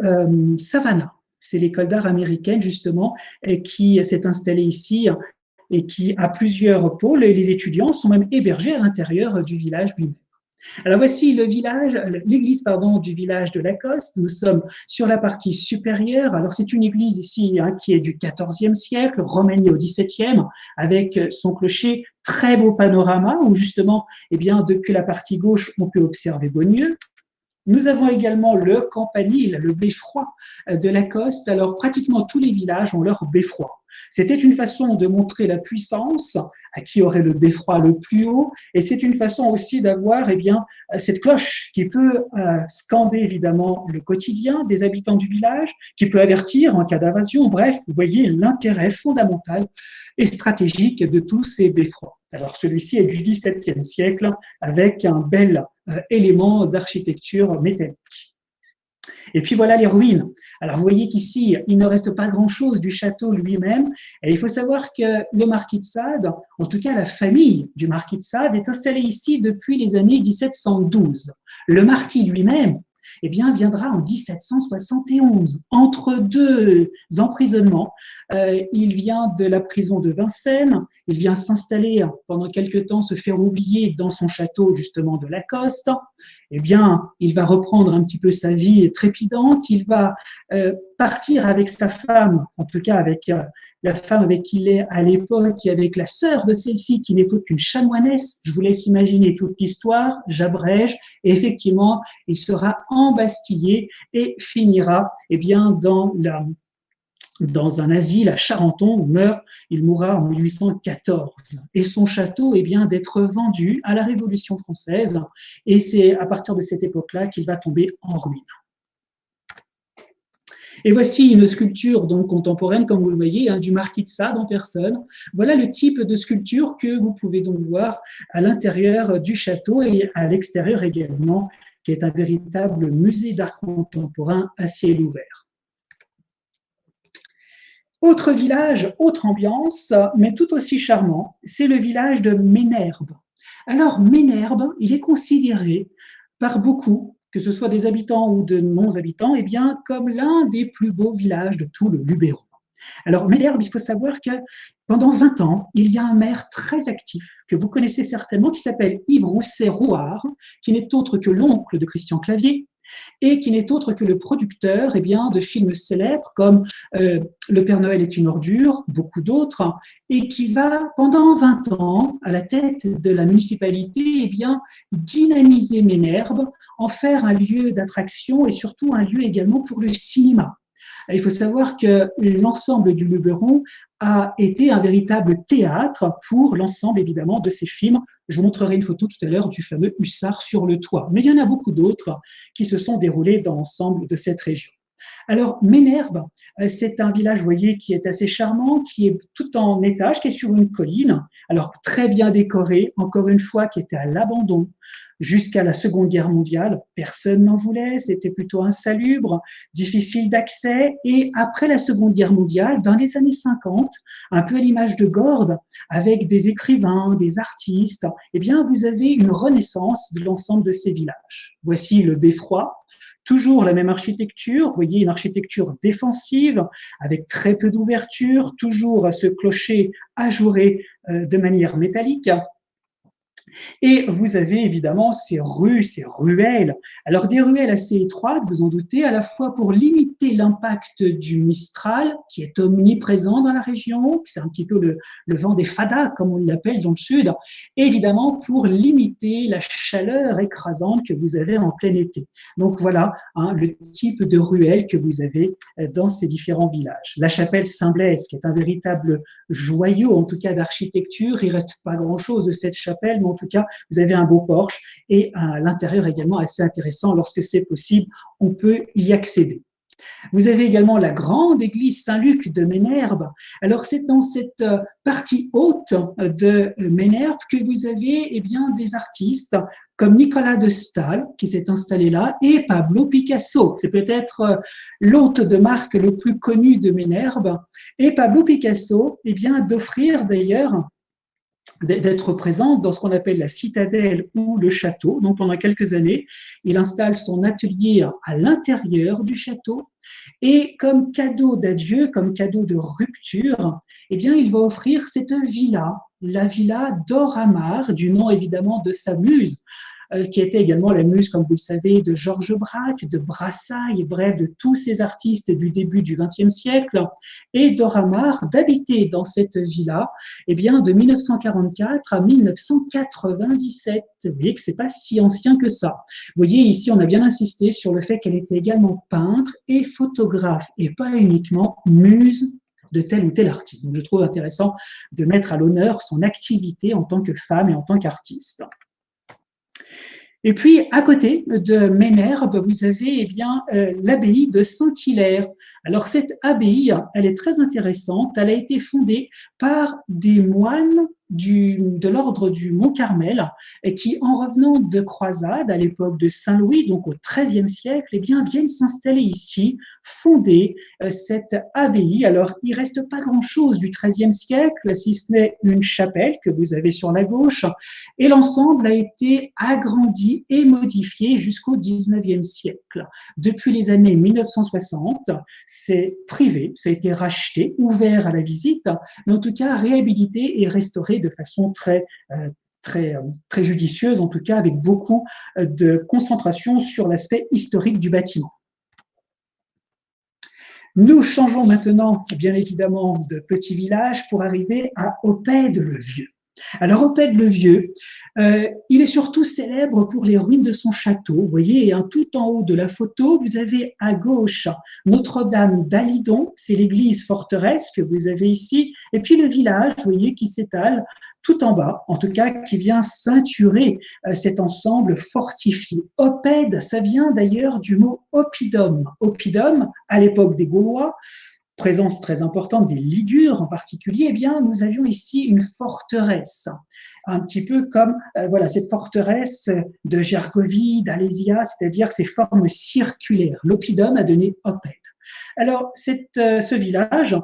Savannah. C'est l'école d'art américaine, justement, qui s'est installée ici et qui a plusieurs pôles. Et les étudiants sont même hébergés à l'intérieur du village lui-même. Alors, voici l'église du village de Lacoste. Nous sommes sur la partie supérieure. Alors, c'est une église ici qui est du XIVe siècle, remaniée au XVIIe, avec son clocher, très beau panorama, où justement, depuis la partie gauche, on peut observer Beaulieu. Nous avons également le campanile, le beffroi de Lacoste. Alors, pratiquement tous les villages ont leur beffroi. C'était une façon de montrer la puissance à qui aurait le beffroi le plus haut, et c'est une façon aussi d'avoir cette cloche qui peut scander évidemment le quotidien des habitants du village, qui peut avertir en cas d'invasion. Bref, vous voyez l'intérêt fondamental et stratégique de tous ces beffrois. Alors, celui-ci est du XVIIe siècle avec un bel élément d'architecture métallique. Et puis voilà les ruines. Alors vous voyez qu'ici, il ne reste pas grand-chose du château lui-même. Et il faut savoir que le marquis de Sade, en tout cas la famille du marquis de Sade, est installée ici depuis les années 1712. Le marquis lui-même, viendra en 1771, entre deux emprisonnements. Il vient de la prison de Vincennes, il vient s'installer pendant quelque temps, se faire oublier dans son château justement de Lacoste. Il va reprendre un petit peu sa vie trépidante, il va partir avec sa femme, en tout cas avec la femme avec qui il est à l'époque, et avec la sœur de celle-ci, qui n'est autre qu'une chanoinesse. Je vous laisse imaginer toute l'histoire, j'abrège, et effectivement, il sera embastillé et finira dans un asile à Charenton, où il mourra en 1814. Et son château d'être vendu à la Révolution française, et c'est à partir de cette époque-là qu'il va tomber en ruine. Et voici une sculpture donc contemporaine, comme vous le voyez, du marquis de Sade en personne. Voilà le type de sculpture que vous pouvez donc voir à l'intérieur du château et à l'extérieur également, qui est un véritable musée d'art contemporain à ciel ouvert. Autre village, autre ambiance, mais tout aussi charmant, c'est le village de Ménherbe. Alors, Ménherbe, il est considéré par beaucoup, que ce soit des habitants ou de non-habitants, comme l'un des plus beaux villages de tout le Luberon. Alors, Ménherbe, il faut savoir que pendant 20 ans, il y a un maire très actif, que vous connaissez certainement, qui s'appelle Yves Rousset-Rouard, qui n'est autre que l'oncle de Christian Clavier, et qui n'est autre que le producteur de films célèbres comme Le Père Noël est une ordure, beaucoup d'autres, et qui va, pendant 20 ans, à la tête de la municipalité, dynamiser Ménherbe, en faire un lieu d'attraction et surtout un lieu également pour le cinéma. Il faut savoir que l'ensemble du Luberon a été un véritable théâtre pour l'ensemble, évidemment, de ces films. Je vous montrerai une photo tout à l'heure du fameux Hussard sur le toit. Mais il y en a beaucoup d'autres qui se sont déroulés dans l'ensemble de cette région. Alors, Ménherbe, c'est un village, vous voyez, qui est assez charmant, qui est tout en étage, qui est sur une colline, alors très bien décoré, encore une fois, qui était à l'abandon jusqu'à la Seconde Guerre mondiale. Personne n'en voulait, c'était plutôt insalubre, difficile d'accès. Et après la Seconde Guerre mondiale, dans les années 50, un peu à l'image de Gordes, avec des écrivains, des artistes, eh bien, vous avez une renaissance de l'ensemble de ces villages. Voici le Beffroi. Toujours la même architecture, vous voyez, une architecture défensive avec très peu d'ouverture, toujours ce clocher ajouré de manière métallique. Et vous avez évidemment ces rues, ces ruelles. Alors des ruelles assez étroites, vous en doutez, à la fois pour limiter l'impact du Mistral, qui est omniprésent dans la région, c'est un petit peu le vent des fadas, comme on l'appelle dans le sud, et évidemment pour limiter la chaleur écrasante que vous avez en plein été. Donc voilà le type de ruelles que vous avez dans ces différents villages. La chapelle Saint-Blaise, qui est un véritable joyau, en tout cas d'architecture, il reste pas grand-chose de cette chapelle, mais en tout cas, vous avez un beau porche et à l'intérieur également assez intéressant. Lorsque c'est possible, on peut y accéder. Vous avez également la grande église Saint-Luc de Ménherbe. Alors, c'est dans cette partie haute de Ménherbe que vous avez eh bien, des artistes comme Nicolas de Staël, qui s'est installé là, et Pablo Picasso. C'est peut-être l'hôte de marque le plus connu de Ménherbe. Et Pablo Picasso, eh bien, d'offrir d'ailleurs d'être présent dans ce qu'on appelle la citadelle ou le château. Donc pendant quelques années, il installe son atelier à l'intérieur du château et comme cadeau d'adieu, comme cadeau de rupture, eh bien il va offrir cette villa, la villa d'Oramar, du nom évidemment de sa muse, qui était également la muse, comme vous le savez, de Georges Braque, de Brassailles, bref, de tous ces artistes du début du XXe siècle, et d'Oramar d'habiter dans cette villa eh bien, de 1944 à 1997. Vous voyez que ce n'est pas si ancien que ça. Vous voyez, ici, on a bien insisté sur le fait qu'elle était également peintre et photographe, et pas uniquement muse de tel ou tel artiste. Donc, je trouve intéressant de mettre à l'honneur son activité en tant que femme et en tant qu'artiste. Et puis, à côté de Ménherbe, vous avez eh bien, l'abbaye de Saint-Hilaire. Alors, cette abbaye, elle est très intéressante. Elle a été fondée par des moines de l'ordre du Mont-Carmel et qui, en revenant de croisade à l'époque de Saint-Louis, donc au XIIIe siècle, eh bien, viennent s'installer ici, fonder cette abbaye. Alors, il ne reste pas grand-chose du XIIIe siècle, si ce n'est une chapelle que vous avez sur la gauche, et l'ensemble a été agrandi et modifié jusqu'au XIXe siècle. Depuis les années 1960, c'est privé, ça a été racheté, ouvert à la visite, mais en tout cas réhabilité et restauré de façon très judicieuse, en tout cas avec beaucoup de concentration sur l'aspect historique du bâtiment. Nous changeons maintenant, bien évidemment, de petit village pour arriver à Oppède-le-Vieux. Alors, Oppède-le-Vieux, il est surtout célèbre pour les ruines de son château. Vous voyez, tout en haut de la photo, vous avez à gauche Notre-Dame d'Alidon, c'est l'église forteresse que vous avez ici, et puis le village, vous voyez, qui s'étale tout en bas, en tout cas qui vient ceinturer cet ensemble fortifié. Oppède, ça vient d'ailleurs du mot oppidum. Oppidum, à l'époque des Gaulois, présence très importante des Ligures en particulier, eh bien, nous avions ici une forteresse, un petit peu comme voilà, cette forteresse de Gergovie, d'Alésia, c'est-à-dire ces formes circulaires. L'oppidum a donné Oppède. Alors, ce village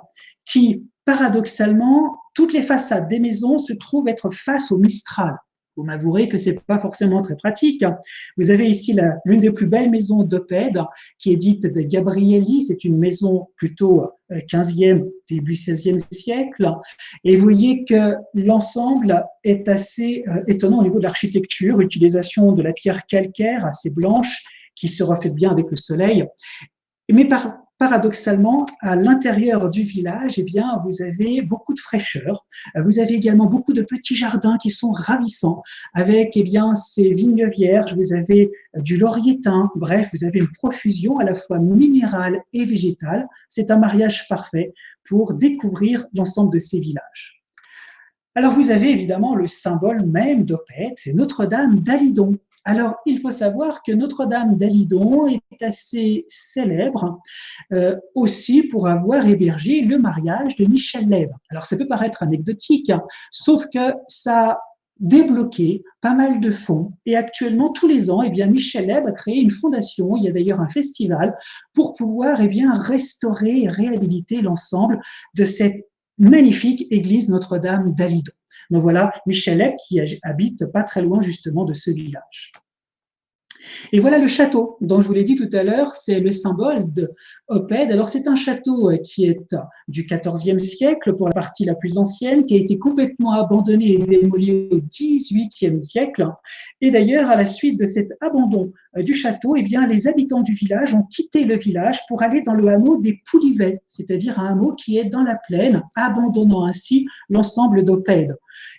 qui, paradoxalement, toutes les façades des maisons se trouvent être face au Mistral. Vous m'avouerez que ce n'est pas forcément très pratique. Vous avez ici l'une des plus belles maisons d'Oppède, qui est dite de Gabrielli. C'est une maison plutôt 15e, début 16e siècle. Et vous voyez que l'ensemble est assez étonnant au niveau de l'architecture, utilisation de la pierre calcaire assez blanche qui se reflète bien avec le soleil. Mais paradoxalement, à l'intérieur du village, eh bien, vous avez beaucoup de fraîcheur. Vous avez également beaucoup de petits jardins qui sont ravissants, avec eh bien, ces vignes vierges, vous avez du laurier thym, bref, vous avez une profusion à la fois minérale et végétale. C'est un mariage parfait pour découvrir l'ensemble de ces villages. Alors, vous avez évidemment le symbole même d'Oppède, c'est Notre-Dame d'Alidon. Alors, il faut savoir que Notre-Dame d'Alidon est assez célèbre aussi pour avoir hébergé le mariage de Michel Lève. Alors, ça peut paraître anecdotique, hein, sauf que ça a débloqué pas mal de fonds. Et actuellement, tous les ans, eh bien, Michel Lève a créé une fondation, il y a d'ailleurs un festival, pour pouvoir eh bien, restaurer et réhabiliter l'ensemble de cette magnifique église Notre-Dame d'Alidon. Donc voilà, Michel Lève qui habite pas très loin justement de ce village. Et voilà le château dont je vous l'ai dit tout à l'heure, c'est le symbole de Opède. Alors c'est un château qui est du XIVe siècle pour la partie la plus ancienne, qui a été complètement abandonné et démoli au XVIIIe siècle. Et d'ailleurs, à la suite de cet abandon du château, eh bien, les habitants du village ont quitté le village pour aller dans le hameau des Poulivets, c'est-à-dire un hameau qui est dans la plaine, abandonnant ainsi l'ensemble d'Opède.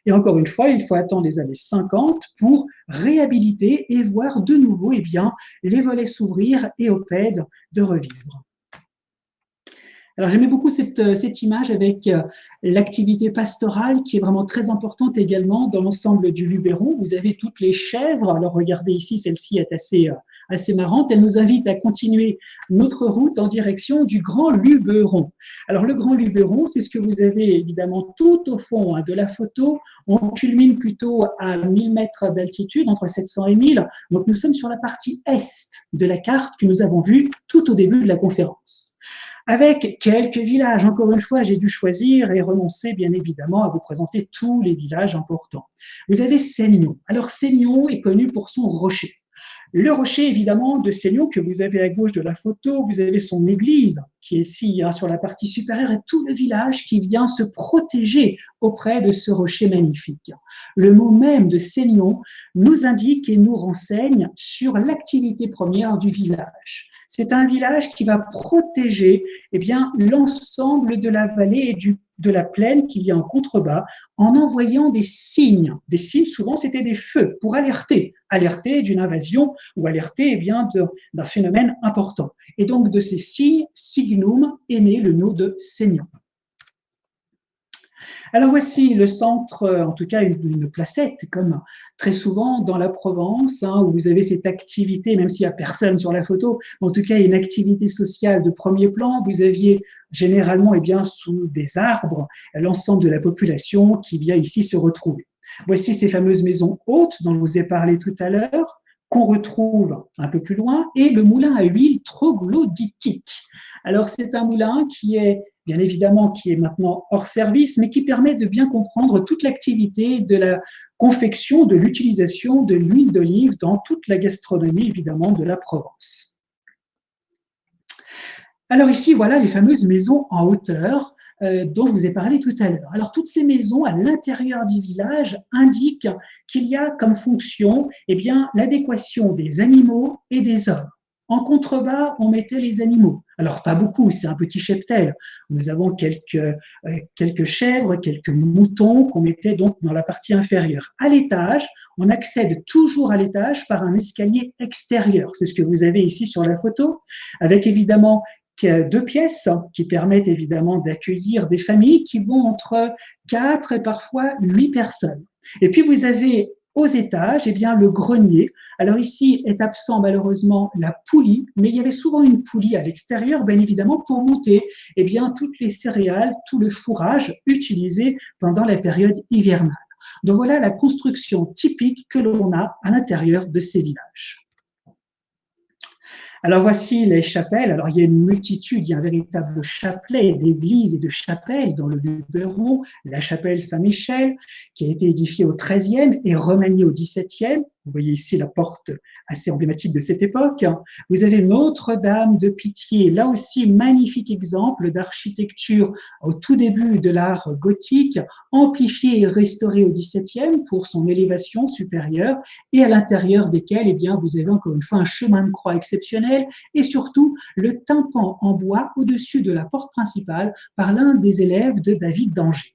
Et encore une fois, il faut attendre les années 50 pour réhabiliter et voir de nouveau eh bien, les volets s'ouvrir et Opède de revivre. Alors j'aimais beaucoup cette image avec l'activité pastorale qui est vraiment très importante également dans l'ensemble du Luberon. Vous avez toutes les chèvres. Alors regardez ici, celle-ci est assez marrante. Elle nous invite à continuer notre route en direction du Grand Luberon. Alors le Grand Luberon, c'est ce que vous avez évidemment tout au fond de la photo. On culmine plutôt à 1000 mètres d'altitude, entre 700 et 1000. Donc nous sommes sur la partie est de la carte que nous avons vue tout au début de la conférence. Avec quelques villages, encore une fois, j'ai dû choisir et renoncer bien évidemment à vous présenter tous les villages importants. Vous avez Seignon. Alors Seignon est connu pour son rocher. Le rocher, évidemment, de Seignon, que vous avez à gauche de la photo, vous avez son église, qui est ici sur la partie supérieure, et tout le village qui vient se protéger auprès de ce rocher magnifique. Le mot même de Seignon nous indique et nous renseigne sur l'activité première du village. C'est un village qui va protéger eh bien, l'ensemble de la vallée et de la plaine qu'il y a en contrebas en envoyant des signes. Des signes, souvent, c'était des feux pour alerter d'une invasion ou alerter eh bien, d'un phénomène important. Et donc, de ces signes, signum, est né le nom de Seignon. Alors voici le centre, en tout cas une placette, comme très souvent dans la Provence, hein, où vous avez cette activité, même s'il n'y a personne sur la photo, en tout cas une activité sociale de premier plan. Vous aviez généralement, eh bien, sous des arbres, l'ensemble de la population qui vient ici se retrouver. Voici ces fameuses maisons hautes dont je vous ai parlé tout à l'heure, qu'on retrouve un peu plus loin, et le moulin à huile troglodytique. Alors c'est un moulin qui est bien évidemment qui est maintenant hors service, mais qui permet de bien comprendre toute l'activité de la confection, de l'utilisation de l'huile d'olive dans toute la gastronomie, évidemment, de la Provence. Alors ici, voilà les fameuses maisons en hauteur dont je vous ai parlé tout à l'heure. Alors toutes ces maisons à l'intérieur du village indiquent qu'il y a comme fonction eh bien, l'adéquation des animaux et des hommes. En contrebas, on mettait les animaux. Alors, pas beaucoup, c'est un petit cheptel. Nous avons quelques chèvres, quelques moutons qu'on mettait donc dans la partie inférieure. À l'étage, on accède toujours à l'étage par un escalier extérieur. C'est ce que vous avez ici sur la photo, avec évidemment 2 pièces qui permettent évidemment d'accueillir des familles qui vont entre 4 et parfois 8 personnes. Et puis, vous avez aux étages, eh bien, le grenier. Alors ici est absent malheureusement la poulie, mais il y avait souvent une poulie à l'extérieur, bien évidemment, pour monter eh bien, toutes les céréales, tout le fourrage utilisé pendant la période hivernale. Donc voilà la construction typique que l'on a à l'intérieur de ces villages. Alors voici les chapelles. Alors il y a une multitude, il y a un véritable chapelet d'églises et de chapelles dans le Luberon. La chapelle Saint-Michel, qui a été édifiée au XIIIe et remaniée au XVIIe. Vous voyez ici la porte assez emblématique de cette époque. Vous avez Notre-Dame de Pitié, là aussi magnifique exemple d'architecture au tout début de l'art gothique, amplifiée et restaurée au XVIIe pour son élévation supérieure, et à l'intérieur desquelles, eh bien, vous avez encore une fois un chemin de croix exceptionnel et surtout le tympan en bois au-dessus de la porte principale par l'un des élèves de David d'Angers.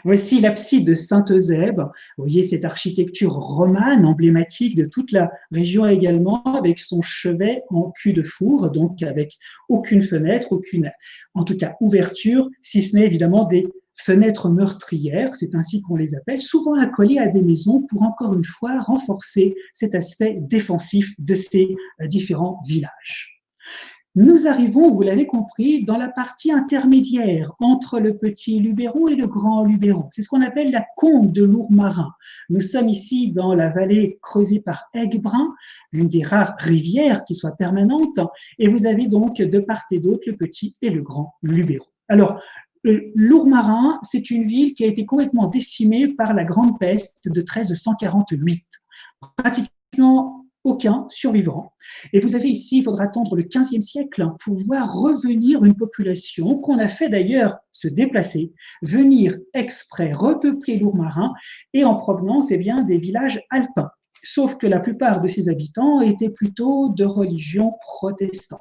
Voici l'abside de Saint-Eusèbe. Vous voyez cette architecture romane emblématique de toute la région également, avec son chevet en cul de four, donc avec aucune fenêtre, aucune, en tout cas, ouverture, si ce n'est évidemment des fenêtres meurtrières, c'est ainsi qu'on les appelle, souvent accolées à des maisons pour encore une fois renforcer cet aspect défensif de ces différents villages. Nous arrivons, vous l'avez compris, dans la partie intermédiaire entre le petit Luberon et le grand Luberon. C'est ce qu'on appelle la combe de Lourmarin. Nous sommes ici dans la vallée creusée par Aiguebrun, l'une des rares rivières qui soit permanente, et vous avez donc de part et d'autre le petit et le grand Luberon. Alors, Lourmarin, c'est une ville qui a été complètement décimée par la grande peste de 1348. Pratiquement aucun survivant. Et vous avez ici, il faudra attendre le XVe siècle pour voir revenir une population qu'on a fait d'ailleurs se déplacer, venir exprès repeupler Lourmarin et en provenance bien, des villages alpins. Sauf que la plupart de ces habitants étaient plutôt de religion protestante.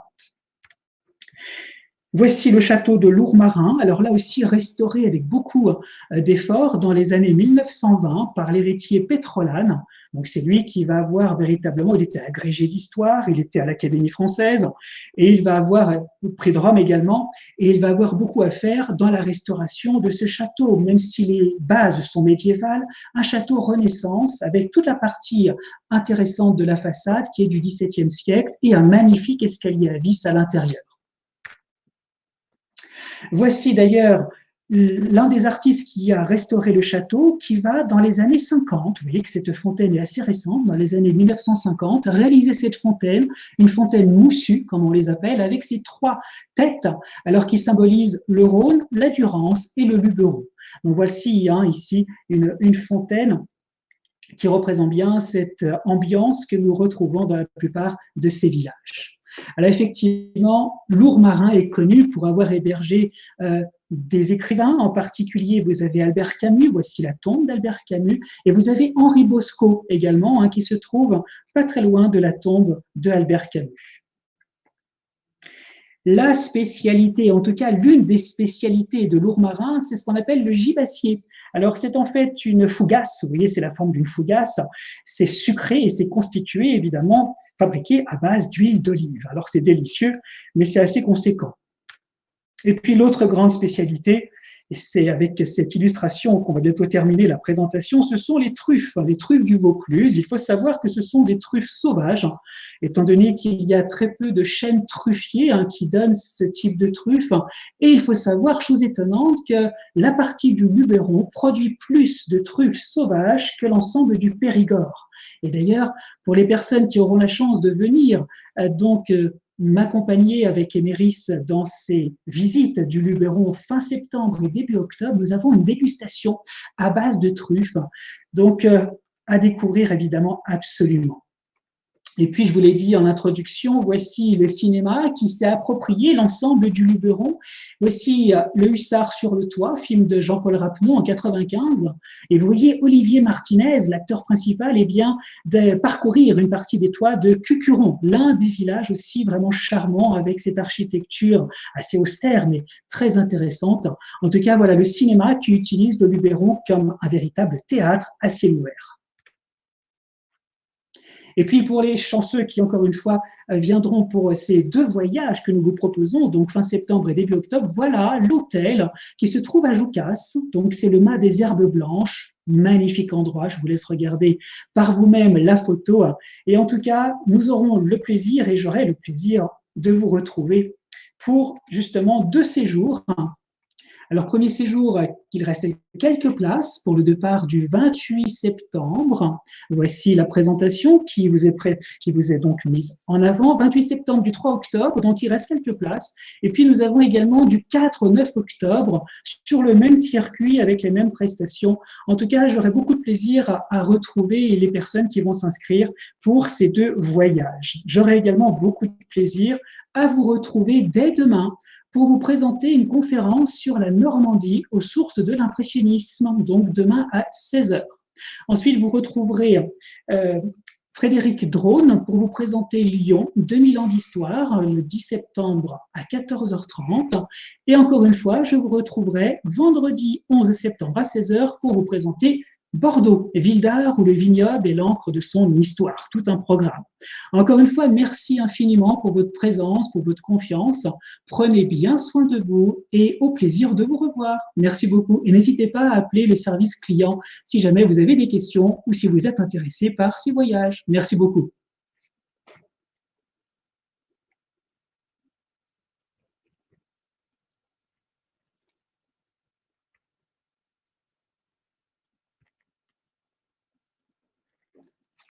Voici le château de Lourmarin, alors là aussi restauré avec beaucoup d'efforts dans les années 1920 par l'héritier Pétrolane. Donc c'est lui qui va avoir véritablement, il était agrégé d'histoire, il était à l'Académie française, et il va avoir, prix de Rome également, et il va avoir beaucoup à faire dans la restauration de ce château, même si les bases sont médiévales, un château Renaissance avec toute la partie intéressante de la façade qui est du XVIIe siècle et un magnifique escalier à vis à l'intérieur. Voici d'ailleurs l'un des artistes qui a restauré le château, qui va dans les années 50, vous voyez que cette fontaine est assez récente, dans les années 1950, réaliser cette fontaine, une fontaine moussue, comme on les appelle, avec ses trois têtes, alors qui symbolisent le Rhône, la Durance et le Luberon. Donc voici ici une fontaine qui représente bien cette ambiance que nous retrouvons dans la plupart de ces villages. Alors effectivement, Lourmarin est connu pour avoir hébergé des écrivains, en particulier vous avez Albert Camus, voici la tombe d'Albert Camus, et vous avez Henri Bosco également, qui se trouve pas très loin de la tombe de Albert Camus. La spécialité, en tout cas l'une des spécialités de Lourmarin, c'est ce qu'on appelle le gibassier. Alors c'est en fait une fougasse, vous voyez c'est la forme d'une fougasse, c'est sucré et c'est constitué évidemment fabriqué à base d'huile d'olive. Alors c'est délicieux, mais c'est assez conséquent. Et puis l'autre grande spécialité, et c'est avec cette illustration qu'on va bientôt terminer la présentation, ce sont les truffes du Vaucluse. Il faut savoir que ce sont des truffes sauvages, étant donné qu'il y a très peu de chênes truffiers qui donnent ce type de truffes. Et il faut savoir, chose étonnante, que la partie du Luberon produit plus de truffes sauvages que l'ensemble du Périgord. Et d'ailleurs, pour les personnes qui auront la chance de venir m'accompagner avec Éméris dans ces visites du Luberon fin septembre et début octobre, nous avons une dégustation à base de truffes, donc à découvrir évidemment absolument. Et puis, je vous l'ai dit en introduction, voici le cinéma qui s'est approprié l'ensemble du Luberon. Voici Le Hussard sur le toit, film de Jean-Paul Rappeneau en 95. Et vous voyez Olivier Martinez, l'acteur principal, de parcourir une partie des toits de Cucuron, l'un des villages aussi vraiment charmants avec cette architecture assez austère mais très intéressante. En tout cas, voilà le cinéma qui utilise le Luberon comme un véritable théâtre à ciel ouvert. Et puis pour les chanceux qui, encore une fois, viendront pour ces deux voyages que nous vous proposons, donc fin septembre et début octobre, voilà l'hôtel qui se trouve à Joucas. Donc c'est le Mas des Herbes Blanches, magnifique endroit, je vous laisse regarder par vous-même la photo. Et en tout cas, nous aurons le plaisir, et j'aurai le plaisir de vous retrouver pour justement 2 séjours. Alors, premier séjour, il reste quelques places pour le départ du 28 septembre. Voici la présentation qui vous est donc mise en avant. 28 septembre du 3 octobre, donc il reste quelques places. Et puis, nous avons également du 4 au 9 octobre sur le même circuit avec les mêmes prestations. En tout cas, j'aurai beaucoup de plaisir à retrouver les personnes qui vont s'inscrire pour ces 2 voyages. J'aurai également beaucoup de plaisir à vous retrouver dès demain pour vous présenter une conférence sur la Normandie aux sources de l'impressionnisme, donc demain à 16h. Ensuite, vous retrouverez Frédéric Drone pour vous présenter Lyon, 2000 ans d'histoire, le 10 septembre à 14h30. Et encore une fois, je vous retrouverai vendredi 11 septembre à 16h pour vous présenter Bordeaux, ville d'art où le vignoble est l'encre de son histoire, tout un programme. Encore une fois, merci infiniment pour votre présence, pour votre confiance. Prenez bien soin de vous et au plaisir de vous revoir. Merci beaucoup et n'hésitez pas à appeler le service client si jamais vous avez des questions ou si vous êtes intéressé par ces voyages. Merci beaucoup.